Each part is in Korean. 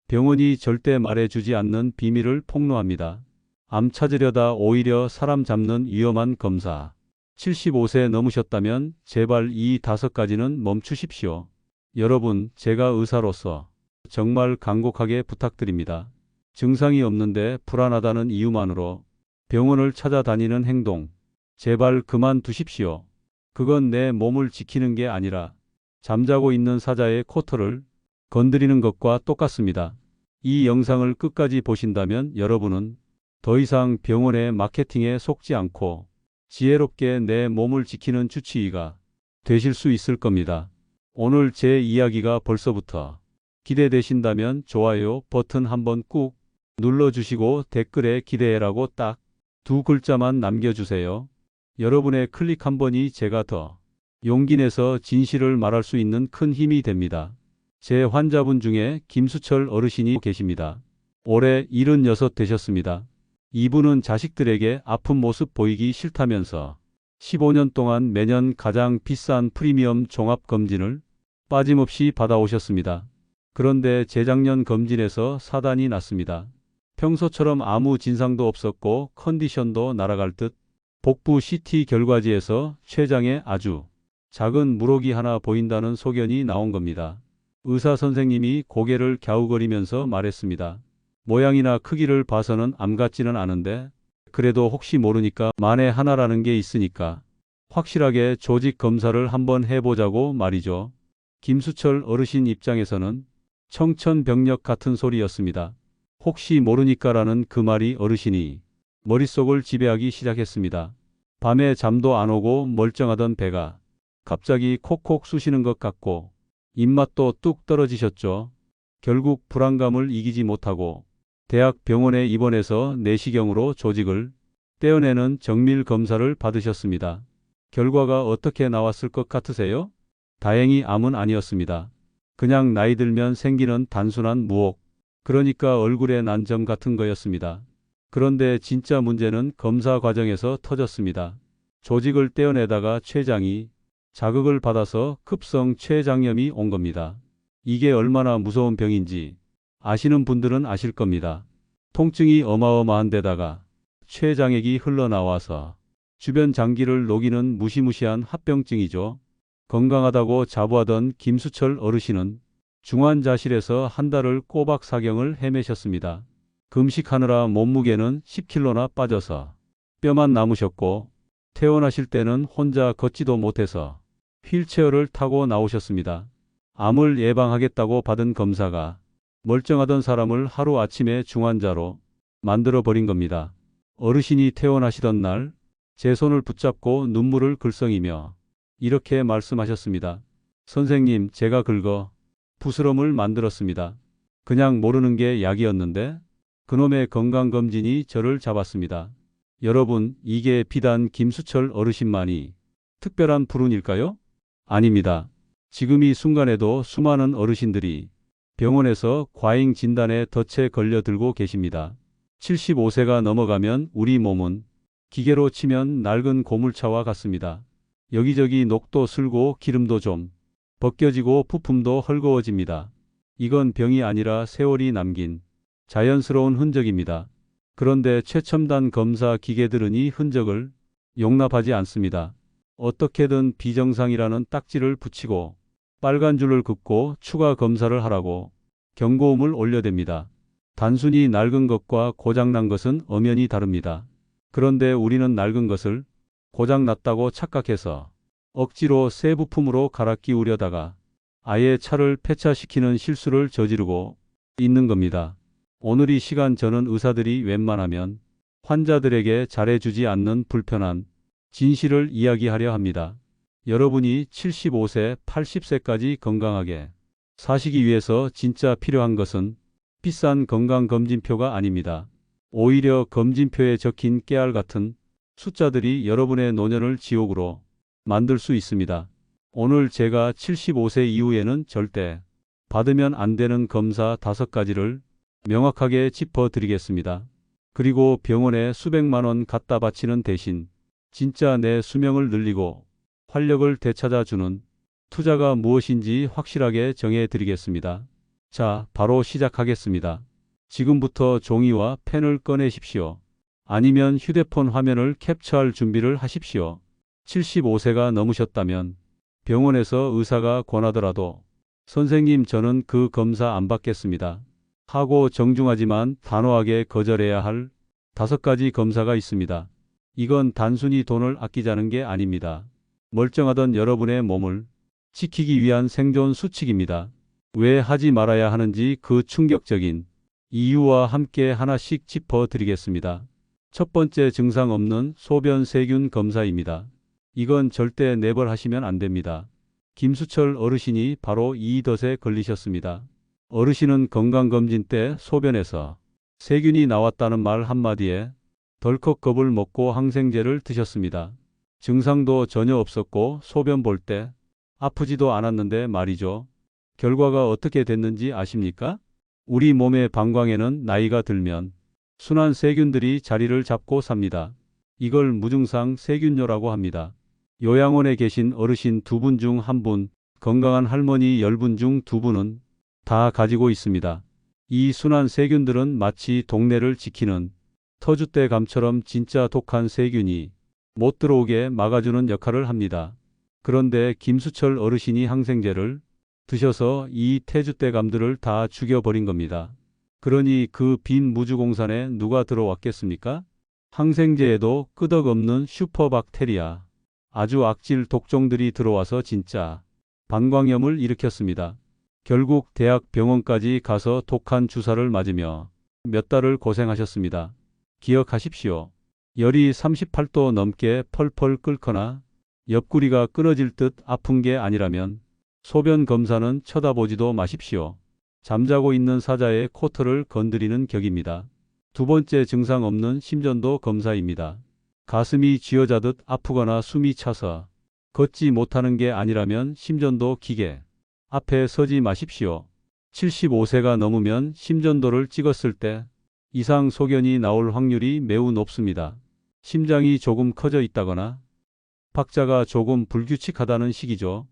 병원이 절대 말해주지 않는 비밀을 폭로합니다. 암 찾으려다 오히려 사람 잡는 위험한 검사. 75세 넘으셨다면 제발 이 5가지는 멈추십시오. 여러분, 제가 의사로서 정말 간곡하게 부탁드립니다. 증상이 없는데 불안하다는 이유만으로 병원을 찾아다니는 행동, 제발 그만두십시오. 그건 내 몸을 지키는 게 아니라 잠자고 있는 사자의 코털을 건드리는 것과 똑같습니다. 이 영상을 끝까지 보신다면 여러분은 더 이상 병원의 마케팅에 속지 않고 지혜롭게 내 몸을 지키는 주치의가 되실 수 있을 겁니다. 오늘 제 이야기가 벌써부터 기대되신다면 좋아요 버튼 한번 꾹 눌러주시고 댓글에 기대해라고 딱 2글자만 남겨주세요. 여러분의 클릭 한 번이 제가 더 용기 내서 진실을 말할 수 있는 큰 힘이 됩니다. 제 환자분 중에 김수철 어르신이 계십니다. 올해 76 되셨습니다. 이분은 자식들에게 아픈 모습 보이기 싫다면서 15년 동안 매년 가장 비싼 프리미엄 종합검진을 빠짐없이 받아오셨습니다. 그런데 재작년 검진에서 사단이 났습니다. 평소처럼 아무 진상도 없었고 컨디션도 날아갈 듯 복부 CT 결과지에서 췌장에 아주 작은 물혹이 하나 보인다는 소견이 나온 겁니다. 의사 선생님이 고개를 갸우거리면서 말했습니다. 모양이나 크기를 봐서는 암 같지는 않은데 그래도 혹시 모르니까 만에 하나라는 게 있으니까 확실하게 조직 검사를 한번 해보자고 말이죠. 김수철 어르신 입장에서는 청천벽력 같은 소리였습니다. 혹시 모르니까라는 그 말이 어르신이 머릿속을 지배하기 시작했습니다. 밤에 잠도 안 오고 멀쩡하던 배가 갑자기 콕콕 쑤시는 것 같고 입맛도 뚝 떨어지셨죠. 결국 불안감을 이기지 못하고 대학 병원에 입원해서 내시경으로 조직을 떼어내는 정밀 검사를 받으셨습니다. 결과가 어떻게 나왔을 것 같으세요? 다행히 암은 아니었습니다. 그냥 나이 들면 생기는 단순한 무혹, 그러니까 얼굴에 난 점 같은 거였습니다. 그런데 진짜 문제는 검사 과정에서 터졌습니다. 조직을 떼어내다가 췌장이 자극을 받아서 급성 췌장염이 온 겁니다. 이게 얼마나 무서운 병인지 아시는 분들은 아실 겁니다. 통증이 어마어마한 데다가 췌장액이 흘러나와서 주변 장기를 녹이는 무시무시한 합병증이죠. 건강하다고 자부하던 김수철 어르신은 중환자실에서 한 달을 꼬박 사경을 헤매셨습니다. 금식하느라 몸무게는 10kg나 빠져서 뼈만 남으셨고 퇴원하실 때는 혼자 걷지도 못해서 휠체어를 타고 나오셨습니다. 암을 예방하겠다고 받은 검사가 멀쩡하던 사람을 하루아침에 중환자로 만들어버린 겁니다. 어르신이 퇴원하시던 날 제 손을 붙잡고 눈물을 글썽이며 이렇게 말씀하셨습니다. 선생님, 제가 긁어 부스럼을 만들었습니다. 그냥 모르는 게 약이었는데 그놈의 건강검진이 저를 잡았습니다. 여러분, 이게 비단 김수철 어르신만이 특별한 불운일까요? 아닙니다. 지금 이 순간에도 수많은 어르신들이 병원에서 과잉 진단에 덫에 걸려들고 계십니다. 75세가 넘어가면 우리 몸은 기계로 치면 낡은 고물차와 같습니다. 여기저기 녹도 슬고 기름도 좀 벗겨지고 부품도 헐거워집니다. 이건 병이 아니라 세월이 남긴 자연스러운 흔적입니다. 그런데 최첨단 검사 기계들은 이 흔적을 용납하지 않습니다. 어떻게든 비정상이라는 딱지를 붙이고 빨간 줄을 긋고 추가 검사를 하라고 경고음을 올려댑니다. 단순히 낡은 것과 고장난 것은 엄연히 다릅니다. 그런데 우리는 낡은 것을 고장났다고 착각해서 억지로 새 부품으로 갈아 끼우려다가 아예 차를 폐차시키는 실수를 저지르고 있는 겁니다. 오늘 이 시간 저는 의사들이 웬만하면 환자들에게 잘해주지 않는 불편한 진실을 이야기하려 합니다. 여러분이 75세, 80세까지 건강하게 사시기 위해서 진짜 필요한 것은 비싼 건강검진표가 아닙니다. 오히려 검진표에 적힌 깨알 같은 숫자들이 여러분의 노년을 지옥으로 만들 수 있습니다. 오늘 제가 75세 이후에는 절대 받으면 안 되는 검사 5가지를 명확하게 짚어드리겠습니다. 그리고 병원에 수백만 원 갖다 바치는 대신 진짜 내 수명을 늘리고 활력을 되찾아주는 투자가 무엇인지 확실하게 정해드리겠습니다. 자, 바로 시작하겠습니다. 지금부터 종이와 펜을 꺼내십시오. 아니면 휴대폰 화면을 캡처할 준비를 하십시오. 75세가 넘으셨다면 병원에서 의사가 권하더라도 선생님, 저는 그 검사 안 받겠습니다 하고 정중하지만 단호하게 거절해야 할 5가지 검사가 있습니다. 이건 단순히 돈을 아끼자는 게 아닙니다. 멀쩡하던 여러분의 몸을 지키기 위한 생존 수칙입니다. 왜 하지 말아야 하는지 그 충격적인 이유와 함께 하나씩 짚어드리겠습니다. 첫 번째, 증상 없는 소변 세균 검사입니다. 이건 절대 내버려하시면 안 됩니다. 김수철 어르신이 바로 이 덫에 걸리셨습니다. 어르신은 건강검진 때 소변에서 세균이 나왔다는 말 한마디에 덜컥 겁을 먹고 항생제를 드셨습니다. 증상도 전혀 없었고 소변 볼 때 아프지도 않았는데 말이죠. 결과가 어떻게 됐는지 아십니까? 우리 몸의 방광에는 나이가 들면 순한 세균들이 자리를 잡고 삽니다. 이걸 무증상 세균뇨라고 합니다. 요양원에 계신 어르신 2분 중 1분, 건강한 할머니 10분 중 2분은 다 가지고 있습니다. 이 순한 세균들은 마치 동네를 지키는 터줏대감처럼 진짜 독한 세균이 못 들어오게 막아주는 역할을 합니다. 그런데 김수철 어르신이 항생제를 드셔서 이 태줏대감들을 다 죽여버린 겁니다. 그러니 그 빈 무주공산에 누가 들어왔겠습니까? 항생제에도 끄덕없는 슈퍼박테리아, 아주 악질 독종들이 들어와서 진짜 방광염을 일으켰습니다. 결국 대학 병원까지 가서 독한 주사를 맞으며 몇 달을 고생하셨습니다. 기억하십시오. 열이 38도 넘게 펄펄 끓거나 옆구리가 끊어질 듯 아픈 게 아니라면 소변 검사는 쳐다보지도 마십시오. 잠자고 있는 사자의 코털을 건드리는 격입니다. 두 번째, 증상 없는 심전도 검사입니다. 가슴이 쥐어자듯 아프거나 숨이 차서 걷지 못하는 게 아니라면 심전도 기계 앞에 서지 마십시오. 75세가 넘으면 심전도를 찍었을 때 이상 소견이 나올 확률이 매우 높습니다. 심장이 조금 커져 있다거나 박자가 조금 불규칙하다는 식이죠.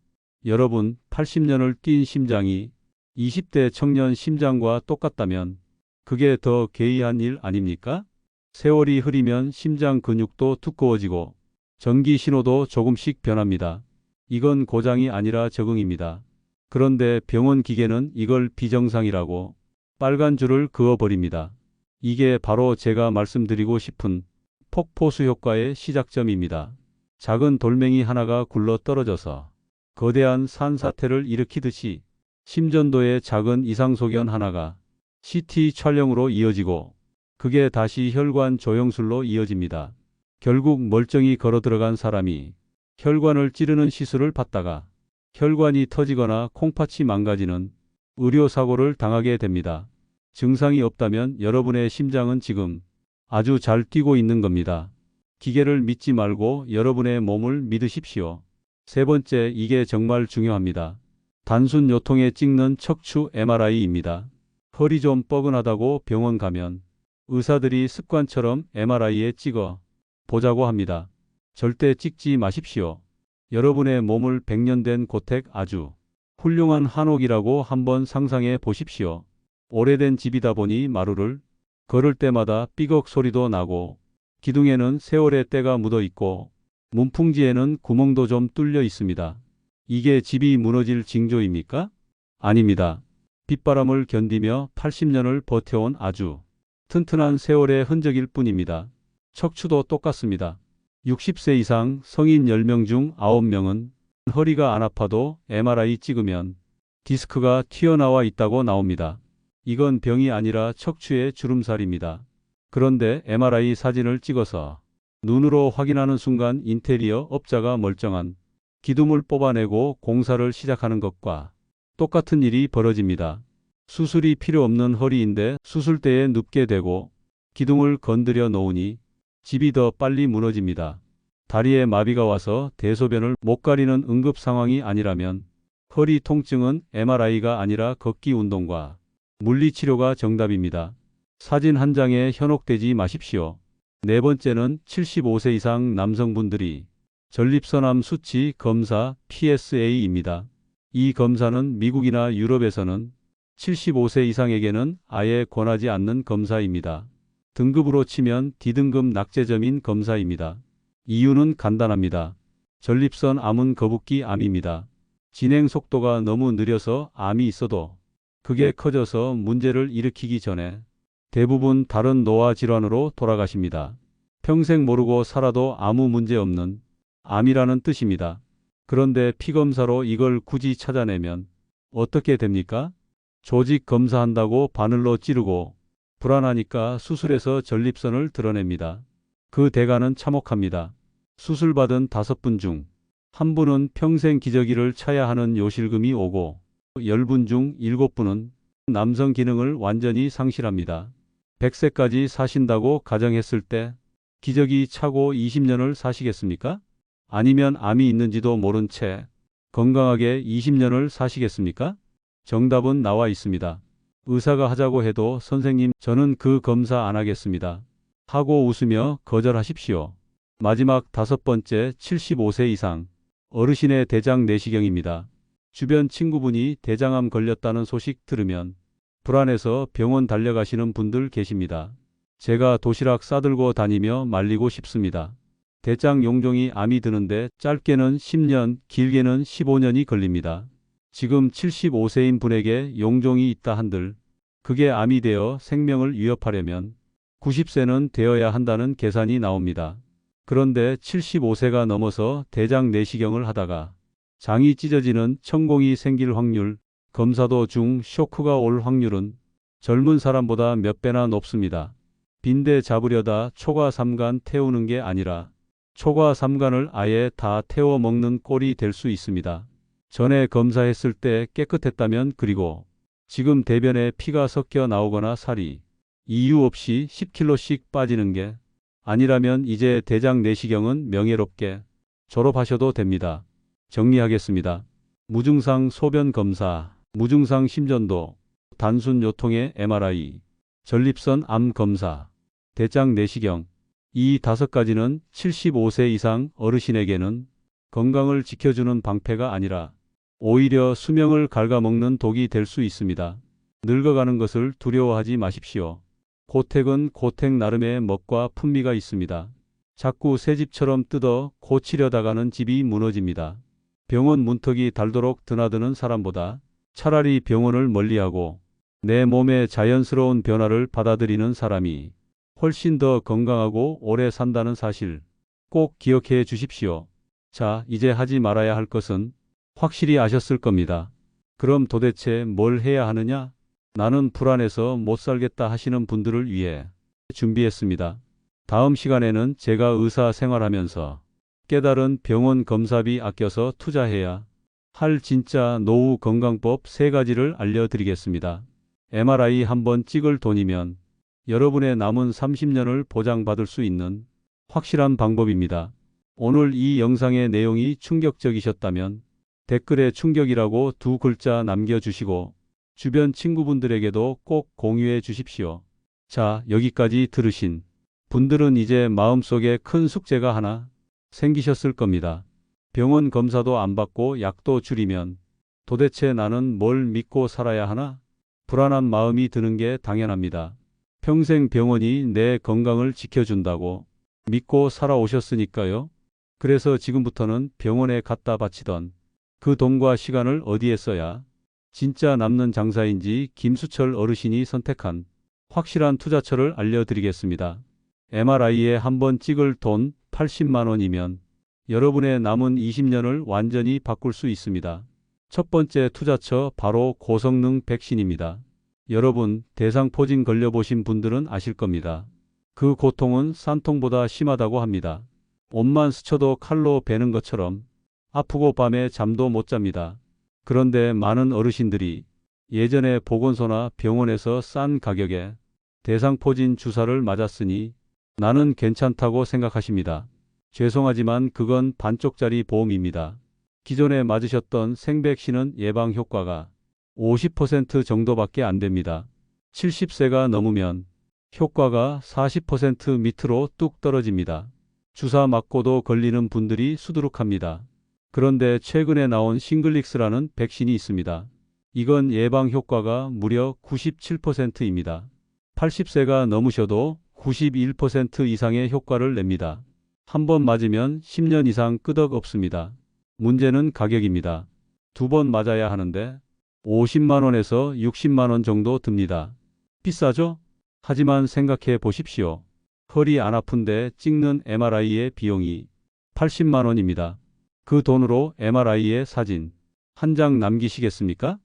여러분, 80년을 뛴 심장이 20대 청년 심장과 똑같다면 그게 더 괴이한 일 아닙니까? 세월이 흐리면 심장 근육도 두꺼워지고 전기 신호도 조금씩 변합니다. 이건 고장이 아니라 적응입니다. 그런데 병원 기계는 이걸 비정상이라고 빨간 줄을 그어버립니다. 이게 바로 제가 말씀드리고 싶은 폭포수 효과의 시작점입니다. 작은 돌멩이 하나가 굴러 떨어져서 거대한 산사태를 일으키듯이 심전도의 작은 이상소견 하나가 CT 촬영으로 이어지고 그게 다시 혈관 조영술로 이어집니다. 결국 멀쩡히 걸어 들어간 사람이 혈관을 찌르는 시술을 받다가 혈관이 터지거나 콩팥이 망가지는 의료사고를 당하게 됩니다. 증상이 없다면 여러분의 심장은 지금 아주 잘 뛰고 있는 겁니다. 기계를 믿지 말고 여러분의 몸을 믿으십시오. 세 번째, 이게 정말 중요합니다. 단순 요통에 찍는 척추 MRI입니다. 허리 좀 뻐근하다고 병원 가면 의사들이 습관처럼 MRI에 찍어 보자고 합니다. 절대 찍지 마십시오. 여러분의 몸을 100년 된 고택, 아주 훌륭한 한옥이라고 한번 상상해 보십시오. 오래된 집이다 보니 마루를 걸을 때마다 삐걱 소리도 나고 기둥에는 세월의 때가 묻어 있고 문풍지에는 구멍도 좀 뚫려 있습니다. 이게 집이 무너질 징조입니까? 아닙니다. 빗바람을 견디며 80년을 버텨온 아주 튼튼한 세월의 흔적일 뿐입니다. 척추도 똑같습니다. 60세 이상 성인 10명 중 9명은 허리가 안 아파도 MRI 찍으면 디스크가 튀어나와 있다고 나옵니다. 이건 병이 아니라 척추의 주름살입니다. 그런데 MRI 사진을 찍어서 눈으로 확인하는 순간 인테리어 업자가 멀쩡한 기둥을 뽑아내고 공사를 시작하는 것과 똑같은 일이 벌어집니다. 수술이 필요 없는 허리인데 수술대에 눕게 되고 기둥을 건드려 놓으니 집이 더 빨리 무너집니다. 다리에 마비가 와서 대소변을 못 가리는 응급 상황이 아니라면 허리 통증은 MRI가 아니라 걷기 운동과 물리치료가 정답입니다. 사진 한 장에 현혹되지 마십시오. 네 번째는 75세 이상 남성분들이 전립선암 수치 검사 PSA입니다. 이 검사는 미국이나 유럽에서는 75세 이상에게는 아예 권하지 않는 검사입니다. 등급으로 치면 D등급 낙제점인 검사입니다. 이유는 간단합니다. 전립선 암은 거북기 암입니다. 진행 속도가 너무 느려서 암이 있어도 그게 커져서 문제를 일으키기 전에 대부분 다른 노화 질환으로 돌아가십니다. 평생 모르고 살아도 아무 문제 없는 암이라는 뜻입니다. 그런데 피검사로 이걸 굳이 찾아내면 어떻게 됩니까? 조직 검사한다고 바늘로 찌르고 불안하니까 수술해서 전립선을 드러냅니다. 그 대가는 참혹합니다. 수술받은 5분 중 1분은 평생 기저귀를 차야 하는 요실금이 오고 10분 중 7분은 남성 기능을 완전히 상실합니다. 100세까지 사신다고 가정했을 때 기저귀 차고 20년을 사시겠습니까? 아니면 암이 있는지도 모른 채 건강하게 20년을 사시겠습니까? 정답은 나와 있습니다. 의사가 하자고 해도 선생님, 저는 그 검사 안 하겠습니다. 하고 웃으며 거절하십시오. 마지막 5번째, 75세 이상 어르신의 대장 내시경입니다. 주변 친구분이 대장암 걸렸다는 소식 들으면 불안해서 병원 달려가시는 분들 계십니다. 제가 도시락 싸들고 다니며 말리고 싶습니다. 대장 용종이 암이 드는데 짧게는 10년, 길게는 15년이 걸립니다. 지금 75세인 분에게 용종이 있다 한들 그게 암이 되어 생명을 위협하려면 90세는 되어야 한다는 계산이 나옵니다. 그런데 75세가 넘어서 대장 내시경을 하다가 장이 찢어지는 천공이 생길 확률, 검사도 중 쇼크가 올 확률은 젊은 사람보다 몇 배나 높습니다. 빈대 잡으려다 초과 삼간 태우는 게 아니라 초과 삼간을 아예 다 태워 먹는 꼴이 될 수 있습니다. 전에 검사했을 때 깨끗했다면, 그리고 지금 대변에 피가 섞여 나오거나 살이 이유 없이 10kg씩 빠지는 게 아니라면 이제 대장 내시경은 명예롭게 졸업하셔도 됩니다. 정리하겠습니다. 무증상 소변 검사, 무증상 심전도, 단순 요통의 MRI, 전립선 암 검사, 대장 내시경. 이 5가지는 75세 이상 어르신에게는 건강을 지켜주는 방패가 아니라 오히려 수명을 갉아먹는 독이 될 수 있습니다. 늙어가는 것을 두려워하지 마십시오. 고택은 고택 나름의 멋과 품위가 있습니다. 자꾸 새 집처럼 뜯어 고치려다가는 집이 무너집니다. 병원 문턱이 닳도록 드나드는 사람보다 차라리 병원을 멀리하고 내 몸의 자연스러운 변화를 받아들이는 사람이 훨씬 더 건강하고 오래 산다는 사실 꼭 기억해 주십시오. 자, 이제 하지 말아야 할 것은 확실히 아셨을 겁니다. 그럼 도대체 뭘 해야 하느냐? 나는 불안해서 못 살겠다 하시는 분들을 위해 준비했습니다. 다음 시간에는 제가 의사 생활하면서 깨달은 병원 검사비 아껴서 투자해야 할 진짜 노후 건강법 3가지를 알려드리겠습니다. MRI 한번 찍을 돈이면 여러분의 남은 30년을 보장받을 수 있는 확실한 방법입니다. 오늘 이 영상의 내용이 충격적이셨다면 댓글에 충격이라고 2글자 남겨주시고 주변 친구분들에게도 꼭 공유해 주십시오. 자, 여기까지 들으신 분들은 이제 마음속에 큰 숙제가 하나 생기셨을 겁니다. 병원 검사도 안 받고 약도 줄이면 도대체 나는 뭘 믿고 살아야 하나? 불안한 마음이 드는 게 당연합니다. 평생 병원이 내 건강을 지켜준다고 믿고 살아오셨으니까요. 그래서 지금부터는 병원에 갖다 바치던 그 돈과 시간을 어디에 써야 진짜 남는 장사인지 김수철 어르신이 선택한 확실한 투자처를 알려드리겠습니다. MRI에 한번 찍을 돈 80만 원이면 여러분의 남은 20년을 완전히 바꿀 수 있습니다. 첫 번째 투자처, 바로 고성능 백신입니다. 여러분, 대상포진 걸려보신 분들은 아실 겁니다. 그 고통은 산통보다 심하다고 합니다. 옷만 스쳐도 칼로 베는 것처럼 아프고 밤에 잠도 못 잡니다. 그런데 많은 어르신들이 예전에 보건소나 병원에서 싼 가격에 대상포진 주사를 맞았으니 나는 괜찮다고 생각하십니다. 죄송하지만 그건 반쪽짜리 보험입니다. 기존에 맞으셨던 생백신은 예방 효과가 50% 정도밖에 안 됩니다. 70세가 넘으면 효과가 40% 밑으로 뚝 떨어집니다. 주사 맞고도 걸리는 분들이 수두룩합니다. 그런데 최근에 나온 싱글릭스라는 백신이 있습니다. 이건 예방 효과가 무려 97%입니다. 80세가 넘으셔도 91% 이상의 효과를 냅니다. 한 번 맞으면 10년 이상 끄덕 없습니다. 문제는 가격입니다. 두 번 맞아야 하는데 50만 원에서 60만 원 정도 듭니다. 비싸죠? 하지만 생각해 보십시오. 허리 안 아픈데 찍는 MRI의 비용이 80만 원입니다. 그 돈으로 MRI의 사진 한 장 남기시겠습니까?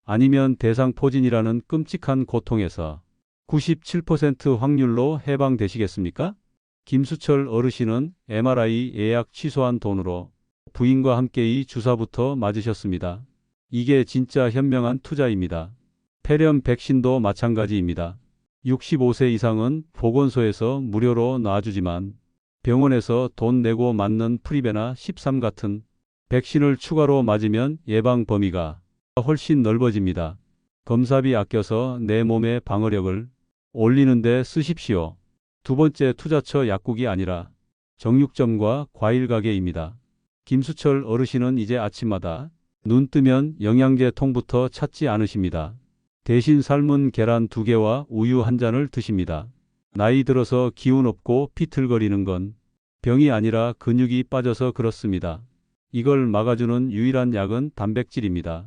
아니면 대상포진이라는 끔찍한 고통에서 97% 확률로 해방되시겠습니까? 김수철 어르신은 MRI 예약 취소한 돈으로 부인과 함께 주사부터 맞으셨습니다. 이게 진짜 현명한 투자입니다. 폐렴 백신도 마찬가지입니다. 65세 이상은 보건소에서 무료로 놔주지만 병원에서 돈 내고 맞는 프리베나 13 같은 백신을 추가로 맞으면 예방 범위가 훨씬 넓어집니다. 검사비 아껴서 내 몸의 방어력을 올리는 데 쓰십시오. 두 번째 투자처 약국이 아니라 정육점과 과일 가게입니다. 김수철 어르신은 이제 아침마다 눈 뜨면 영양제 통부터 찾지 않으십니다. 대신 삶은 계란 2개와 우유 1잔을 드십니다. 나이 들어서 기운 없고 비틀거리는 건 병이 아니라 근육이 빠져서 그렇습니다. 이걸 막아주는 유일한 약은 단백질입니다.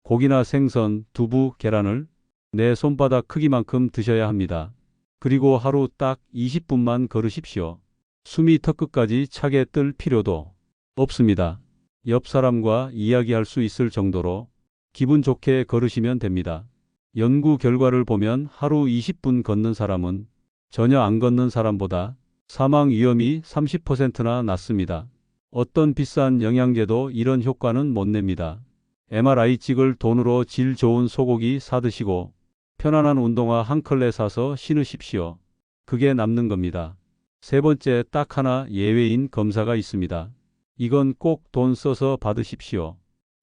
고기나 생선, 두부, 계란을 내 손바닥 크기만큼 드셔야 합니다. 그리고 하루 딱 20분만 걸으십시오. 숨이 턱끝까지 차게 뜰 필요도 없습니다. 옆 사람과 이야기할 수 있을 정도로 기분 좋게 걸으시면 됩니다. 연구 결과를 보면 하루 20분 걷는 사람은 전혀 안 걷는 사람보다 사망 위험이 30%나 낮습니다. 어떤 비싼 영양제도 이런 효과는 못 냅니다. MRI 찍을 돈으로 질 좋은 소고기 사드시고 편안한 운동화 한 컬레 사서 신으십시오. 그게 남는 겁니다. 세 번째, 딱 하나 예외인 검사가 있습니다. 이건 꼭 돈 써서 받으십시오.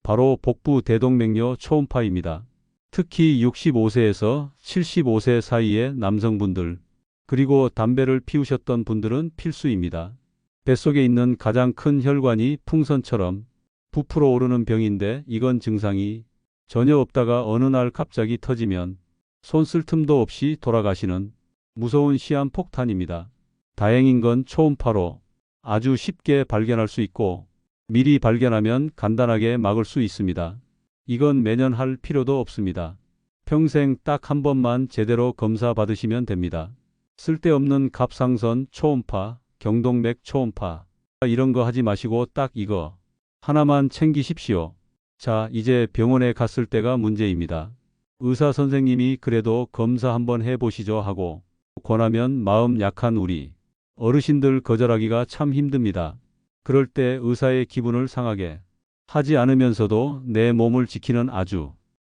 바로 복부 대동맥류 초음파입니다. 특히 65세에서 75세 사이의 남성분들, 그리고 담배를 피우셨던 분들은 필수입니다. 뱃속에 있는 가장 큰 혈관이 풍선처럼 부풀어 오르는 병인데 이건 증상이 전혀 없다가 어느 날 갑자기 터지면 손 쓸 틈도 없이 돌아가시는 무서운 시한폭탄입니다. 다행인 건 초음파로 아주 쉽게 발견할 수 있고 미리 발견하면 간단하게 막을 수 있습니다. 이건 매년 할 필요도 없습니다. 평생 딱 한 번만 제대로 검사 받으시면 됩니다. 쓸데없는 갑상선 초음파, 경동맥 초음파 이런 거 하지 마시고 딱 이거 하나만 챙기십시오. 자, 이제 병원에 갔을 때가 문제입니다. 의사 선생님이 그래도 검사 한번 해보시죠 하고 권하면 마음 약한 우리 어르신들 거절하기가 참 힘듭니다. 그럴 때 의사의 기분을 상하게 하지 않으면서도 내 몸을 지키는 아주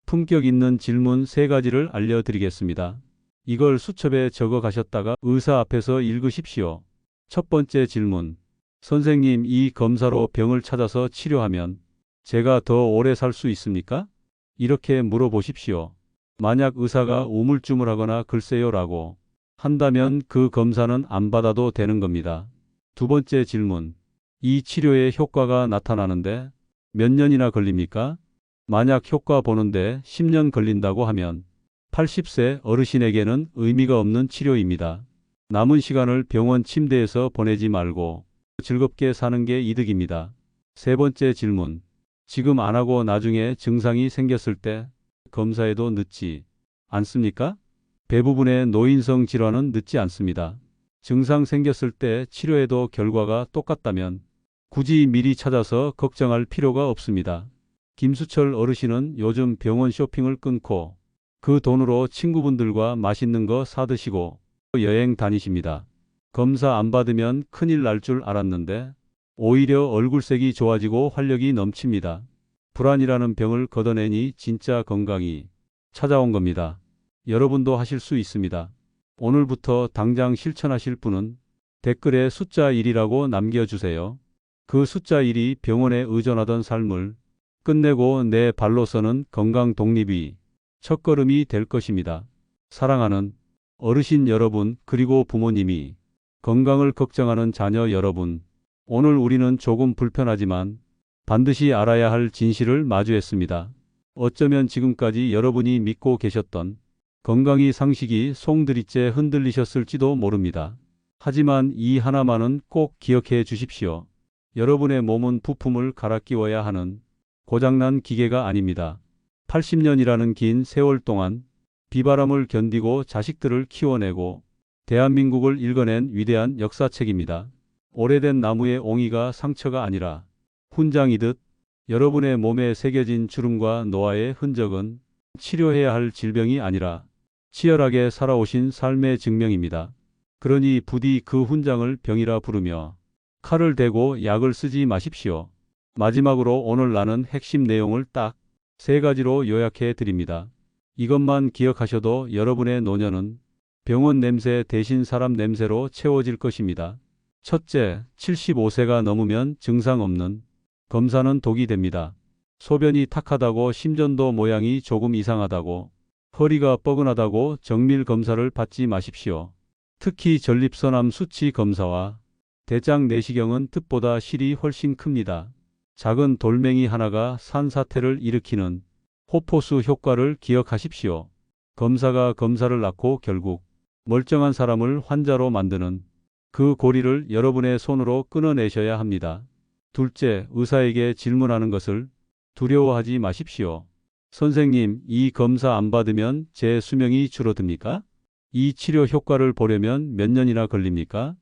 품격 있는 질문 3가지를 알려드리겠습니다. 이걸 수첩에 적어 가셨다가 의사 앞에서 읽으십시오. 첫 번째 질문. 선생님, 이 검사로 병을 찾아서 치료하면 제가 더 오래 살 수 있습니까? 이렇게 물어보십시오. 만약 의사가 우물쭈물하거나 글쎄요라고 한다면 그 검사는 안 받아도 되는 겁니다. 두 번째 질문. 이 치료의 효과가 나타나는데 몇 년이나 걸립니까? 만약 효과 보는데 10년 걸린다고 하면 80세 어르신에게는 의미가 없는 치료입니다. 남은 시간을 병원 침대에서 보내지 말고 즐겁게 사는 게 이득입니다. 세 번째 질문. 지금 안 하고 나중에 증상이 생겼을 때 검사해도 늦지 않습니까? 대부분의 노인성 질환은 늦지 않습니다. 증상 생겼을 때 치료해도 결과가 똑같다면 굳이 미리 찾아서 걱정할 필요가 없습니다. 김수철 어르신은 요즘 병원 쇼핑을 끊고 그 돈으로 친구분들과 맛있는 거 사드시고 여행 다니십니다. 검사 안 받으면 큰일 날 줄 알았는데 오히려 얼굴색이 좋아지고 활력이 넘칩니다. 불안이라는 병을 걷어내니 진짜 건강이 찾아온 겁니다. 여러분도 하실 수 있습니다. 오늘부터 당장 실천하실 분은 댓글에 숫자 1이라고 남겨주세요. 그 숫자 1이 병원에 의존하던 삶을 끝내고 내 발로 서는 건강 독립이 첫걸음이 될 것입니다. 사랑하는 어르신 여러분, 그리고 부모님이 건강을 걱정하는 자녀 여러분, 오늘 우리는 조금 불편하지만 반드시 알아야 할 진실을 마주했습니다. 어쩌면 지금까지 여러분이 믿고 계셨던 건강이 상식이 송두리째 흔들리셨을지도 모릅니다. 하지만 이 하나만은 꼭 기억해 주십시오. 여러분의 몸은 부품을 갈아 끼워야 하는 고장난 기계가 아닙니다. 80년이라는 긴 세월 동안 비바람을 견디고 자식들을 키워내고 대한민국을 일궈낸 위대한 역사책입니다. 오래된 나무의 옹이가 상처가 아니라 훈장이듯 여러분의 몸에 새겨진 주름과 노화의 흔적은 치료해야 할 질병이 아니라 치열하게 살아오신 삶의 증명입니다. 그러니 부디 그 훈장을 병이라 부르며 칼을 대고 약을 쓰지 마십시오. 마지막으로 오늘 나눈 핵심 내용을 딱 3가지로 요약해 드립니다. 이것만 기억하셔도 여러분의 노년은 병원 냄새 대신 사람 냄새로 채워질 것입니다. 첫째, 75세가 넘으면 증상 없는 검사는 독이 됩니다. 소변이 탁하다고 심전도 모양이 조금 이상하다고 허리가 뻐근하다고 정밀 검사를 받지 마십시오. 특히 전립선암 수치 검사와 대장 내시경은 뜻보다 실이 훨씬 큽니다. 작은 돌멩이 하나가 산사태를 일으키는 호포수 효과를 기억하십시오. 검사가 검사를 낳고 결국 멀쩡한 사람을 환자로 만드는 그 고리를 여러분의 손으로 끊어내셔야 합니다. 둘째, 의사에게 질문하는 것을 두려워하지 마십시오. 선생님, 이 검사 안 받으면 제 수명이 줄어듭니까? 이 치료 효과를 보려면 몇 년이나 걸립니까?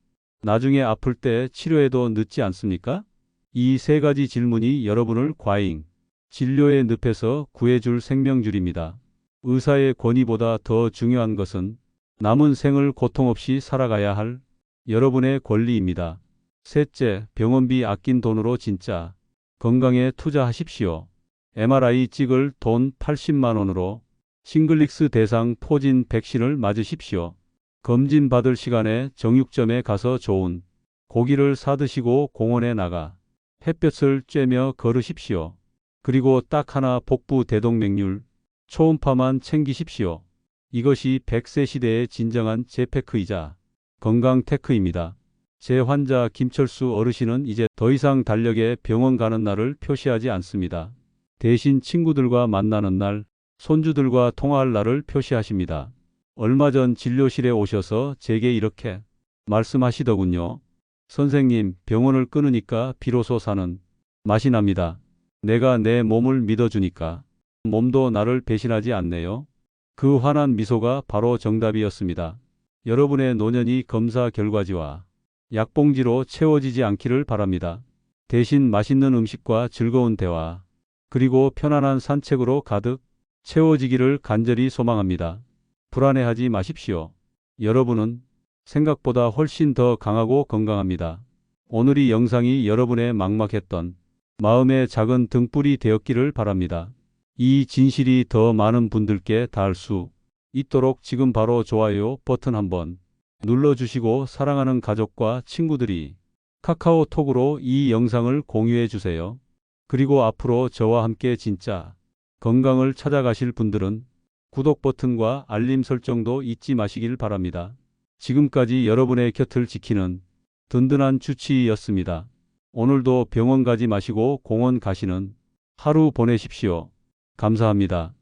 나중에 아플 때 치료해도 늦지 않습니까? 이 3가지 질문이 여러분을 과잉 진료의 늪에서 구해줄 생명줄입니다. 의사의 권위보다 더 중요한 것은 남은 생을 고통 없이 살아가야 할 여러분의 권리입니다. 셋째, 병원비 아낀 돈으로 진짜 건강에 투자하십시오. MRI 찍을 돈 80만 원으로 싱글릭스 대상 포진 백신을 맞으십시오. 검진 받을 시간에 정육점에 가서 좋은 고기를 사드시고 공원에 나가 햇볕을 쬐며 걸으십시오. 그리고 딱 하나 복부 대동맥률 초음파만 챙기십시오. 이것이 100세 시대의 진정한 재테크이자 건강 테크입니다. 제 환자 김철수 어르신은 이제 더 이상 달력에 병원 가는 날을 표시하지 않습니다. 대신 친구들과 만나는 날, 손주들과 통화할 날을 표시하십니다. 얼마 전 진료실에 오셔서 제게 이렇게 말씀하시더군요. 선생님, 병원을 끊으니까 비로소 사는 맛이 납니다. 내가 내 몸을 믿어주니까 몸도 나를 배신하지 않네요. 그 환한 미소가 바로 정답이었습니다. 여러분의 노년이 검사 결과지와 약봉지로 채워지지 않기를 바랍니다. 대신 맛있는 음식과 즐거운 대화, 그리고 편안한 산책으로 가득 채워지기를 간절히 소망합니다. 불안해하지 마십시오. 여러분은 생각보다 훨씬 더 강하고 건강합니다. 오늘 이 영상이 여러분의 막막했던 마음의 작은 등불이 되었기를 바랍니다. 이 진실이 더 많은 분들께 닿을 수 있도록 지금 바로 좋아요 버튼 한번 눌러주시고 사랑하는 가족과 친구들이 카카오톡으로 이 영상을 공유해 주세요. 그리고 앞으로 저와 함께 진짜 건강을 찾아가실 분들은 구독 버튼과 알림 설정도 잊지 마시길 바랍니다. 지금까지 여러분의 곁을 지키는 든든한 주치의였습니다. 오늘도 병원 가지 마시고 공원 가시는 하루 보내십시오. 감사합니다.